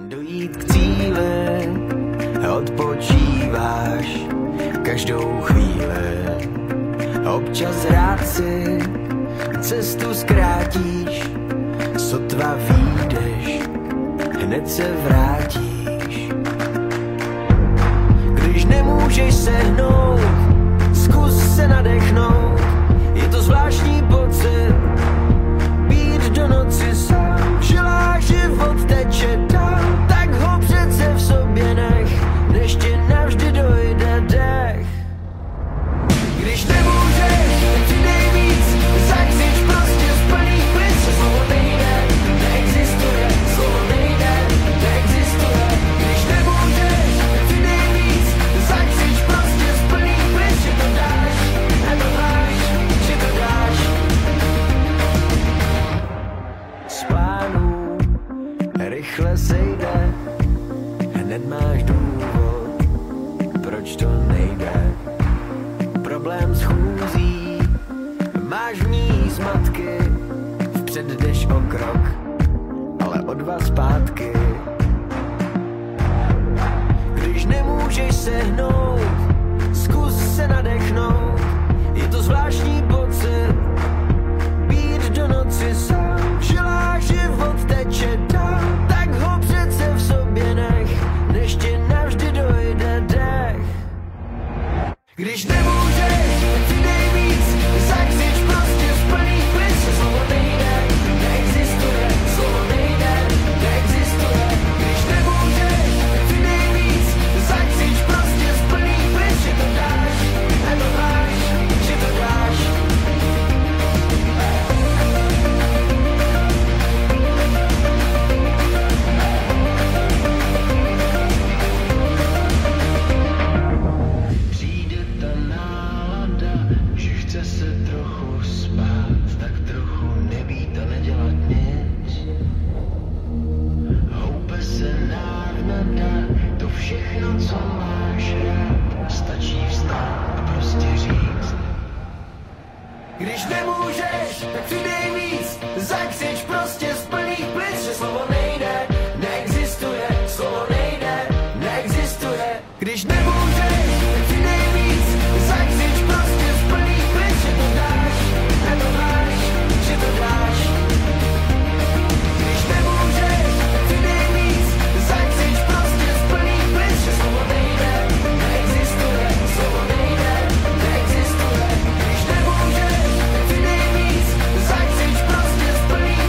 Dojít k cíli, odpočíváš každou chvíli. Občas rád si cestu zkrátíš, sotva vyjdeš, hned se vrátíš. Když nemůžeš se hnout, zkus se nadechnout. Je to zvláštní pocit, být do noci sám. Žilá život teče dál, tak ho přece v sobě nech, než ti navždy dojde dech. Když nemůžeš, tak přidej víc, zakřič prostě z plných plic, že slovo nejde, neexistuje, slovo nejde, neexistuje. Když nemůžeš, tak přidej víc, zakřič prostě z plných plic, že to dáš, a to máš, že to dáš. Z plánů rychle sejde, hned máš důvod, proč to nejde. Problém s chůzí, máš v ní zmatky, vpřed jdeš o krok, ale o dva zpátky. Když nemůžeš se hnout, zkus se nadechnout. Je to zvláštní pocit, být do noci sám. Žilá život teče dál, tak ho přece v sobě nech, než ti navždy dojde dech. Když nemůžeš, tak přidej víc, zakřič prostě z plných plic, že slovo nejde, neexistuje, slovo nejde, neexistuje. Když nemůžeš, tak přidej víc, zakřič prostě z plných plic, že to dáš, a to máš, že to dáš. Přijde ta nálada, že chce se trochu spát, tak trochu nebýt a nedělat nic. Houpe se návnada, to všechno, co máš rád, stačí vstát a prostě říct. Když nemůžeš, tak přidej víc, zakřič prostě z plných plic, že slovo nejde, neexistuje, slovo nejde, neexistuje. Když nemůžeš, tak přidej víc, zakřič prostě z plných plic, že to dáš, a to máš, že to dáš. Když nemůžeš, tak přidej víc, zakřič prostě z plných plic, že slovo nejde, neexistuje, slovo nejde, neexistuje. Když nemůžeš, tak přidej víc, zakřič prostě z plných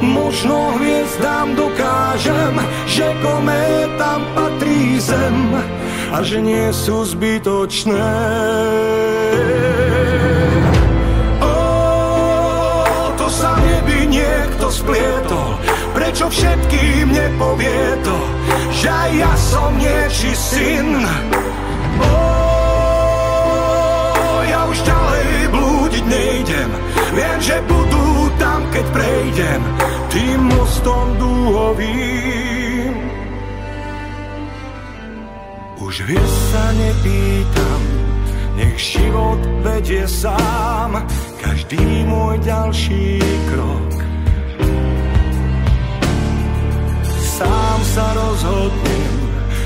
Možno hviezdám dokážem, že kométam patrí zem a že nie sú zbytočné. To sa v nebi niekto splietol, prečo všetkým nepovie to, že aj ja som niečí syn. Ja už ďalej blúdiť nejdem, viem, že budú tam, keď prejdem tým mostom dúhovým. Už viac sa nepýtam, nech život vedie sám každý môj ďalší krok. Sám sa rozhodnem,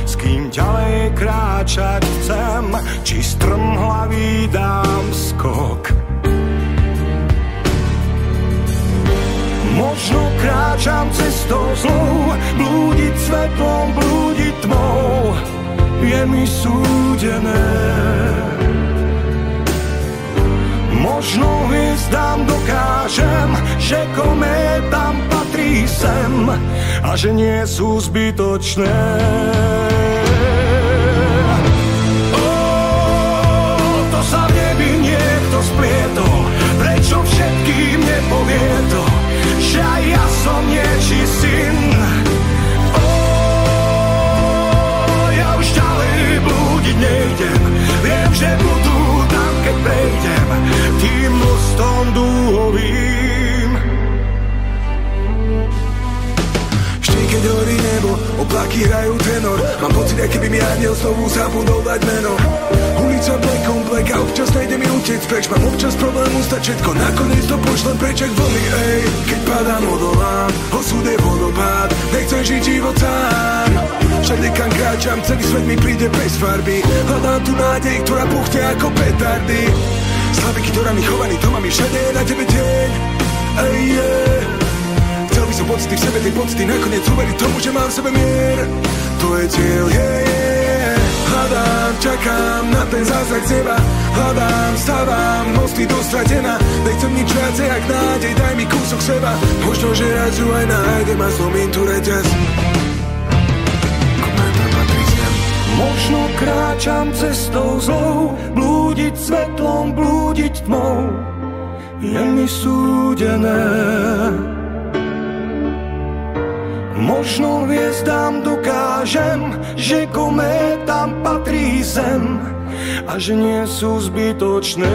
s kým ďalej kráčať chcem, či strmhlavý dám skok. Možno kráčam cestou zlou, blúdiť svetlom, blúdiť tmou, je mi súdené. Možno hviezdám dokážem, že kométam patrí sem a že nie sú zbytočné. To sa v nebi niekto splietol, prečo všetkým nepovie to, že aj ja som niečí syn. Ja už ďalej blúdiť nejdem, viem, že budú tam, keď prejdem tým mostom dúhovým. Vždy, keď horí nebo, oblaky hrajú tenor, mám pocit, aký by mi aniel znovu zabudol dať meno. Ulica black on black a občas nejde mi utiec preč, mám občas problém ustať všetko, nakoniec to pošlem preč jak vlny, ej. Keď padám, odolám, osud je vodopád, nechcem žiť život sám. Všade kam kráčam, celý svet mi príde bez farby, hľadám tu nádej, ktorá buchne ako petardy. Slaviky, ktorá mi chovaný, to mám i všade, je na tebe deň, ej, yeah. Chcel by som pocity v sebe, tej pocity nakoniec uveriť tomu, že mám v sebe mier. To je cieľ, yeah. Hľadám, čakám na ten zázrak z neba, hľadám, stávam, mosty dostratená. Nechcem nič viacej, jak nádej, daj mi kúsok seba. Možno, že raz ju aj nájdem a zlomím tu reťaz. Možno kráčam cestou zlou, blúdiť svetlom, blúdiť tmou, je mi súdené. Možno hviezdám dokážem, že kométam patrí zem a že nie sú zbytočné.